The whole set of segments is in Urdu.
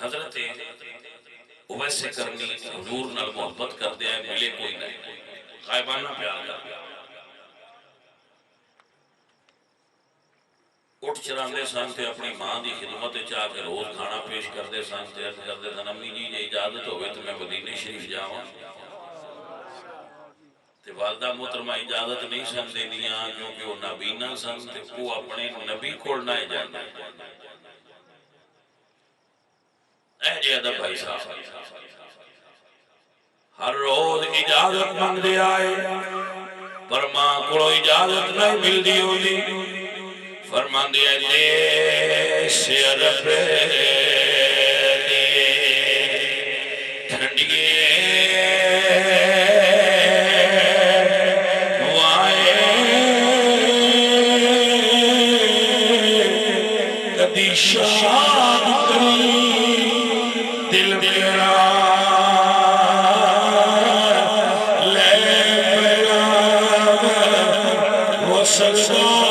حضرت اویس کرنی حضور نال محبت کر دیا ہے، ملے کوئی نہیں، غائبانہ پیار کر دیا، اٹھ چراندے سن تے اپنی ماں دی خدمت چاہ کے روز کھانا پیش کردے سن تے عرض کردے سن امی جی جے اجازت ہوئے تو میں مدینے شریف جاواں تے والدہ محترمہ اجازت نہیں سن دینیاں کیونکہ وہ نابینا سن تے وہ اپنے نبی کول نہ اجازت اے جی ادب بھائی صاحب ہر روز اجازت مانگ دے آئے پر ماں کو اجازت نہیں مل دی ہوتی فرمان دیا دیش عرب دیے ٹھنڈیے وائے کدی شاد کری دل میرا لے پیغام وہ سلسایا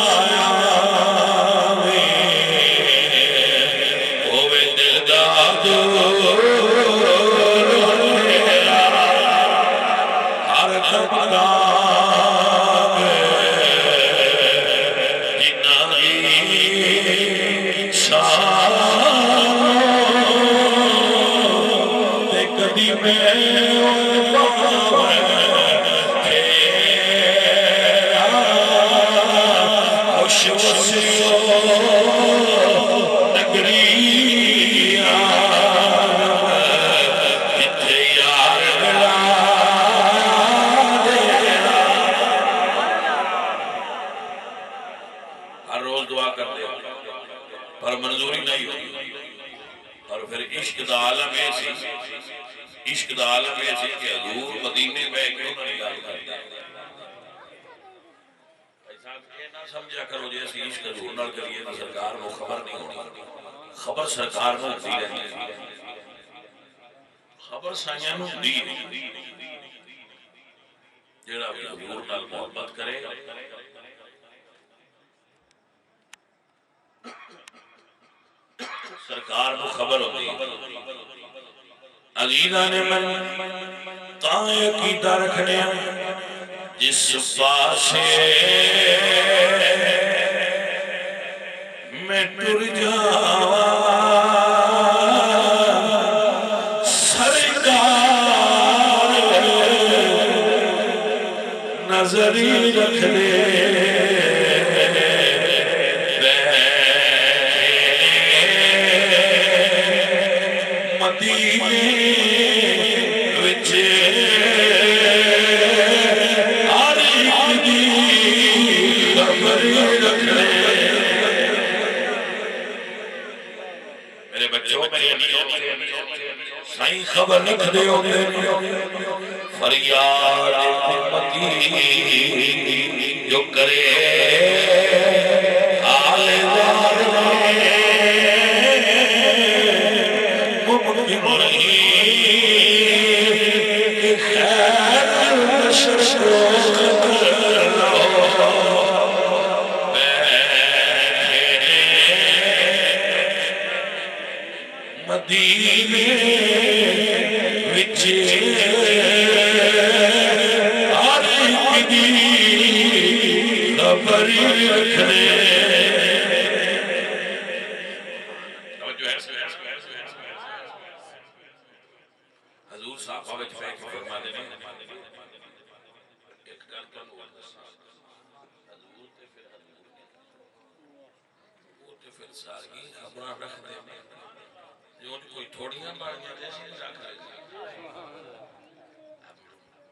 عشق دا عالم ایسی کہ حضور مدینے میں کیوں نہیں گال کرتا یہ نہ سمجھا کرو جیسے عشق حضور نال کریے تو سرکار کو خبر نہیں ہونی خبر سرکار کو دی رہی خبر سائیاں نو دی جیڑا بھی حضور نال محبت کرے سرکار کو خبر ہوتی عزیزان من تائیں کیتا رکھنے جس پاسے میں ٹر جاواں سرکار نظری رکھنے خبر لکھ دے ہوتے فریاد امتی جو کرے آل دار ممکن نہیں خیر مشروق مدینے حضور صحابہ وچ فرما دے نے ایک گل تو حضور تے پھر سارگی خبراں رکھ دے جو کوئی تھوڑیاں باتیں جیسے رکھ رہے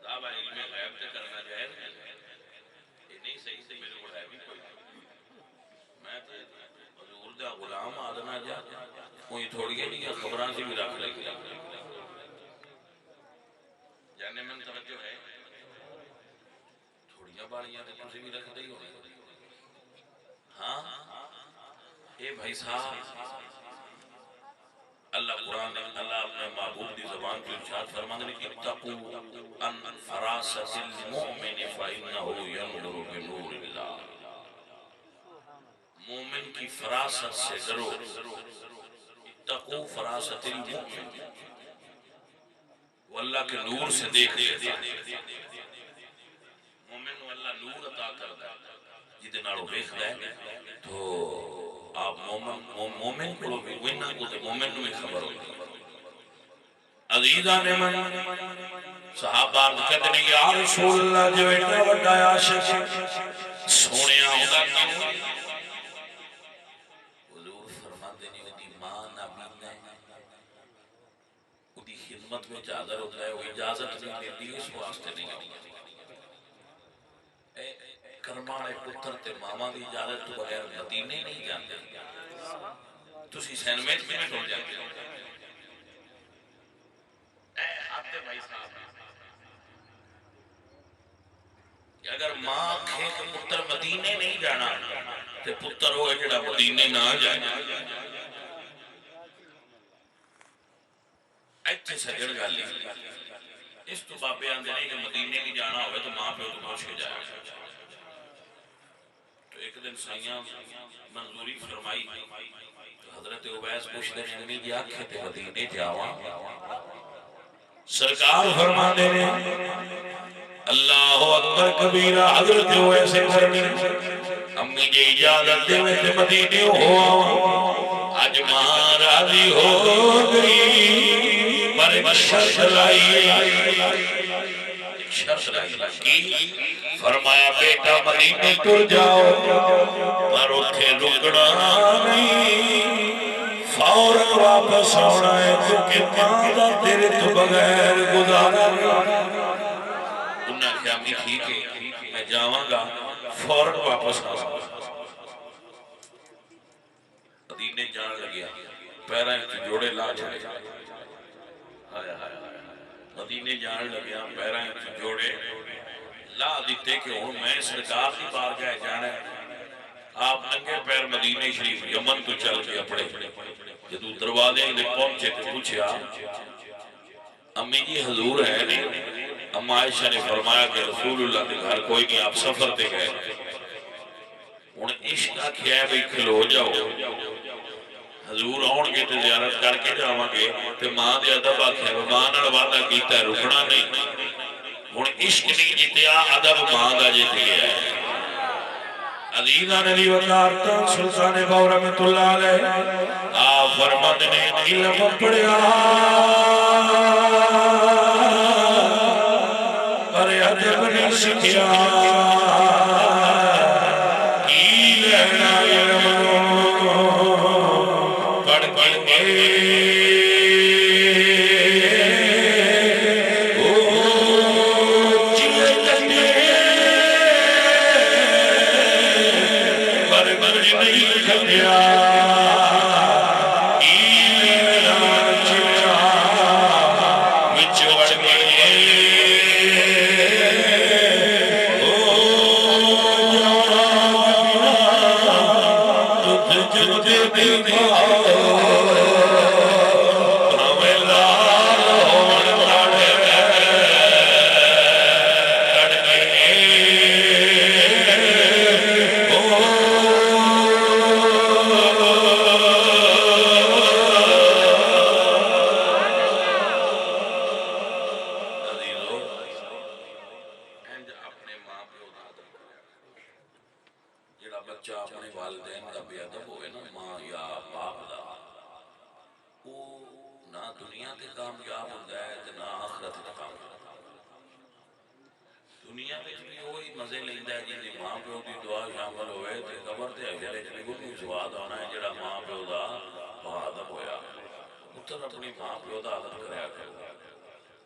دعویٰ علم غیب تے کرنا جائز یہ نہیں صحیح سے میرے کو ہے بھی کوئی میں تے حضور دا غلام آدنا جا کوئی تھوڑیاں نہیں خبراں سے بھی رکھ لے گیا جانے من توجہ ہے تھوڑیاں بالیاں تے تسی بھی رکھ دے ہو ہاں اے بھائی صاحب اللہ قرآن نے اللہ اپنے محبوب دی زبان کی ارشاد فرمانے نے اتقوا ان فراست المؤمن فإنه ينظر بنور اللہ مومن کی فراست سے ڈرو اتقوا فراست المؤمن، وہ اللہ کے نور سے دیکھ لیتا ہے، مومن کو اللہ نور عطا کرتا ہے جدے نالو ویکھدا ہے تو آپ مومن کو بھی وینا کو تے مومن نوں بھی خبر ہوندی ہے۔ عزیزاں نے من صحابہ کہتے ہیں یا رسول اللہ جو ایڈا بڑا عاشق سونیا ہوگا حضور فرماتے ہیں وہ دی ماں نبی نے وہ دی خدمت میں حاضر ہوتا ہے، وہ اجازت نہیں دیتی اس واسطے نہیں ہوتی کرمانے پتر تے ماما دی اجازت تو بغیر مدینے نہیں جاندے، تسی سینڈوچ میں ٹر جاتے ہو آتے بھائی صاحب کہ اگر ماں کھے کہ پتر مدینے نہیں جانا تے پتر ہوئے جڑا مدینے نہ جائے ایتھے سجڑ گالی اس تو بابے آندے نہیں کہ مدینے نہیں جانا ہوئے تو ماں پہ تو پوچھ کے جائے۔ تو ایک دن سائیاں منظوری فرمائی تو حضرت عبیس پوچھتے ہیں امی جی آنکھیں تے مدینے جاواں، سرکار فرما دے اللہ اکبر کبیرہ حضرت عبیس کرنی امی جی اجازت دے تے مدینے ہوا آج ماں راضی ہو گئی پر ایک شرط لائی کی فرمایا بیٹا مدینے ٹر جاؤ پر اتھے رکنا نہیں فوراً واپس آنا ہے کیونکہ ماں تیرے تو بغیر گزارا انہوں نے کہا امی ٹھیک ہے میں جاواں گا فوراً واپس آنا مدینے جان لگیا پیرائیں جوڑے لا چھڑے مدینے جان لگیا پیرائیں جوڑے لا دیتے کہ ہوں میں سرکار کی بارگاہ جانا ہے۔ آپ ننگے پیر مدینے شریف یمن تو چل گیا پڑے جدو دروازے لے پہنچے تو پوچھا امی جی حضور ہے نہیں؟ اما عائشہ نے فرمایا کہ رسول اللہ کے گھر کوئی نہیں، آپ سفر تے گئے انہیں عشق کیا ہے بھئی کھلو جاؤ حضور آن کے تے زیارت کر کے جاواں گے تے ماں دے ادب آکھے ماں نال وعدہ کیتا ہے رکنا نہیں، انہیں عشق نہیں جتیا ادب ماں دا جت گیا ہے۔ عزیزہ نبی وقارتا سلطان باو رحمت اللہ علیہ آپ فرماتے نے علم پڑھیا پر ادب نہیں سکھیا کی لینا علم پڑھ کے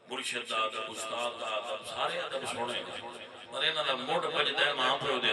مرشد دا ادب استاد دا ادب سارے ادب سونے پر انہاں دا موڈ بجدا ہے ماں پیو دے